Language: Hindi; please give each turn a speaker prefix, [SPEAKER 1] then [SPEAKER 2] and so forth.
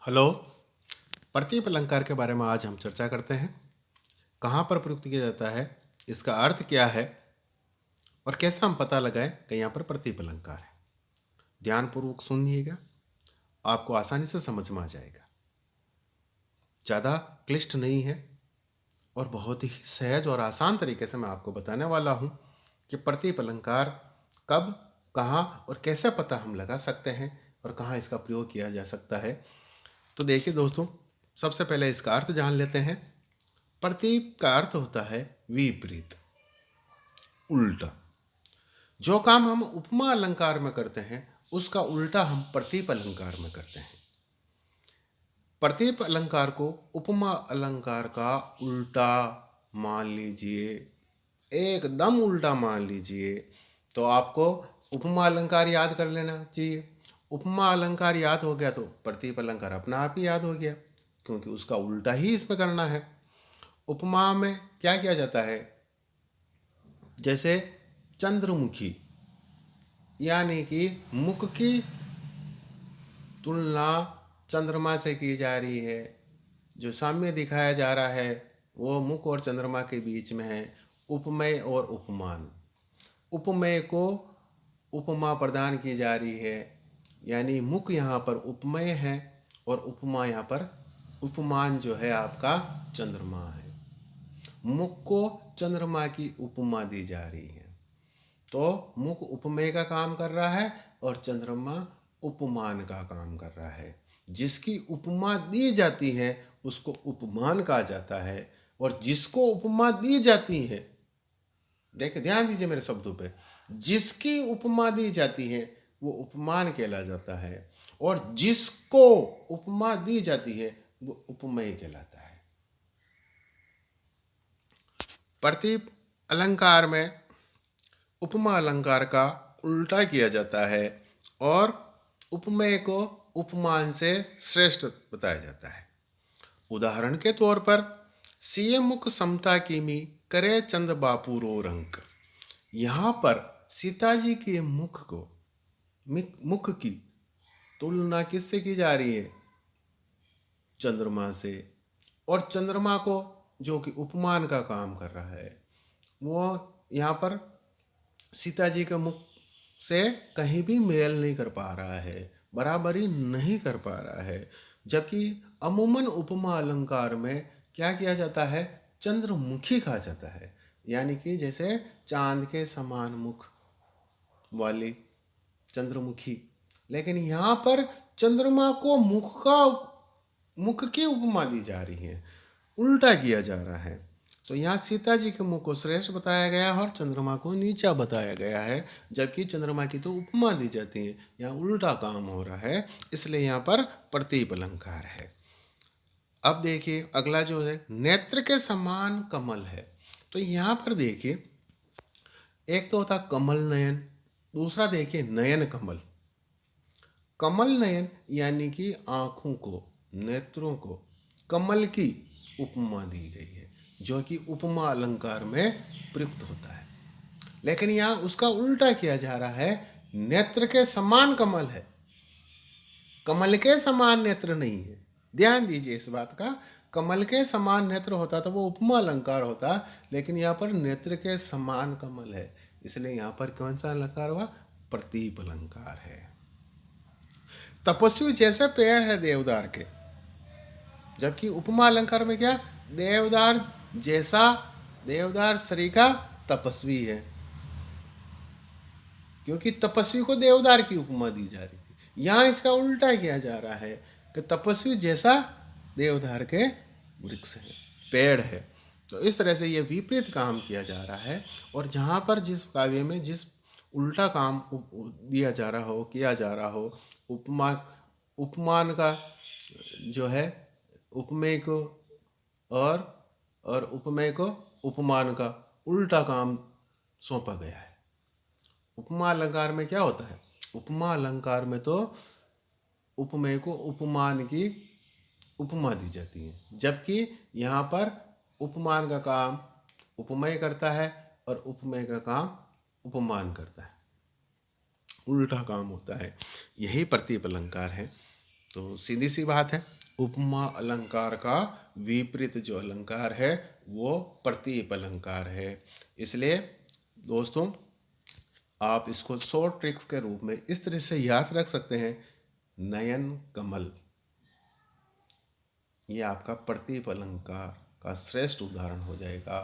[SPEAKER 1] हेलो। प्रतीप अलंकार के बारे में आज हम चर्चा करते हैं। कहाँ पर प्रयुक्त किया जाता है, इसका अर्थ क्या है और कैसे हम पता लगाएं कि यहाँ पर प्रतीप अलंकार है। ध्यानपूर्वक सुनिएगा, आपको आसानी से समझ में आ जाएगा। ज़्यादा क्लिष्ट नहीं है और बहुत ही सहज और आसान तरीके से मैं आपको बताने वाला हूँ कि प्रतीप अलंकार कब, कहाँ और कैसे पता हम लगा सकते हैं और कहाँ इसका प्रयोग किया जा सकता है। तो देखिए दोस्तों, सबसे पहले इसका अर्थ जान लेते हैं। प्रतीप का अर्थ होता है विपरीत, उल्टा। जो काम हम उपमा अलंकार में करते हैं उसका उल्टा हम प्रतीप अलंकार में करते हैं। प्रतीप अलंकार को उपमा अलंकार का उल्टा मान लीजिए, एकदम उल्टा मान लीजिए, तो आपको उपमा अलंकार याद कर लेना चाहिए। उपमा अलंकार याद हो गया तो प्रतीप अलंकार अपना आप ही याद हो गया, क्योंकि उसका उल्टा ही इसमें करना है। उपमा में क्या किया जाता है, जैसे चंद्रमुखी, यानी कि मुख की तुलना चंद्रमा से की जा रही है। जो साम्य दिखाया जा रहा है वो मुख और चंद्रमा के बीच में है। उपमेय और उपमान, उपमेय को उपमा प्रदान की जा रही है, यानी मुख यहाँ पर उपमेय है और उपमा यहाँ पर उपमान जो है आपका चंद्रमा है। मुख को चंद्रमा की उपमा दी जा रही है, तो मुख उपमेय का काम कर रहा है और चंद्रमा उपमान का काम कर रहा है। जिसकी उपमा दी जाती है उसको उपमान कहा जाता है, और जिसको उपमा दी जाती है, देखिए ध्यान दीजिए मेरे शब्दों पे, जिसकी उपमा दी जाती है वो उपमान कहला जाता है, और जिसको उपमा दी जाती है वो उपमेय कहलाता है। प्रतीप अलंकार में उपमा अलंकार का उल्टा किया जाता है और उपमेय को उपमान से श्रेष्ठ बताया जाता है। उदाहरण के तौर पर, सिय मुख समता कीमी करे चंद बापू रो रंक। यहाँ पर सीता जी के मुख की तुलना किससे की जा रही है, चंद्रमा से। और चंद्रमा को जो कि उपमान का काम कर रहा है, वो यहाँ पर सीता जी के मुख से कहीं भी मेल नहीं कर पा रहा है, बराबरी नहीं कर पा रहा है। जबकि अमूमन उपमा अलंकार में क्या किया जाता है, चंद्रमुखी कहा जाता है, यानी कि जैसे चांद के समान मुख वाली चंद्रमुखी। लेकिन यहाँ पर चंद्रमा को मुख की उपमा दी जा रही है, उल्टा किया जा रहा है। तो यहाँ सीता जी के मुख को श्रेष्ठ बताया गया है और चंद्रमा को नीचा बताया गया है, जबकि चंद्रमा की तो उपमा दी जाती है। यहाँ उल्टा काम हो रहा है, इसलिए यहाँ पर प्रतीप अलंकार है। अब देखिए अगला जो है, नेत्र के समान कमल है। तो यहाँ पर देखिए, एक तो होता कमल नयन, दूसरा देखिए नयन कमल। कमल नयन यानी कि आँखों को, नेत्रों को कमल की उपमा दी गई है, जो कि उपमा अलंकार में प्रयुक्त होता है। लेकिन यहाँ उसका उल्टा किया जा रहा है, नेत्र के समान कमल है, कमल के समान नेत्र नहीं है। ध्यान दीजिए इस बात का, कमल के समान नेत्र होता तो वो उपमा अलंकार होता, लेकिन यहाँ पर नेत्र के समान कमल है, इसलिए यहाँ पर कौन सा अलंकार हुआ, प्रतीप अलंकार है। तपस्वी जैसे पेड़ है देवदार के, जबकि उपमा अलंकार में क्या, देवदार जैसा, देवदार सरीखा तपस्वी है, क्योंकि तपस्वी को देवदार की उपमा दी जा रही थी। यहाँ इसका उल्टा किया जा रहा है कि तपस्वी जैसा देवदार के वृक्ष है, पेड़ है। तो इस तरह से ये विपरीत काम किया जा रहा है, और जहाँ पर जिस काव्य में जिस उल्टा काम दिया जा रहा हो, किया जा रहा हो, उपमान का जो है उपमेय को, और उपमेय को उपमान का उल्टा काम सौंपा गया है। उपमा अलंकार में क्या होता है, उपमा अलंकार में तो उपमेय को उपमान की उपमा दी जाती है, जबकि यहाँ पर उपमान का काम उपमेय करता है और उपमेय का काम उपमान करता है, उल्टा काम होता है। यही प्रतीप अलंकार है। तो सीधी सी बात है, उपमा अलंकार का विपरीत जो अलंकार है वो प्रतीप अलंकार है। इसलिए दोस्तों, आप इसको शॉर्ट ट्रिक्स के रूप में इस तरह से याद रख सकते हैं, नयन कमल, ये आपका प्रतीप अलंकार का श्रेष्ठ उदाहरण हो जाएगा।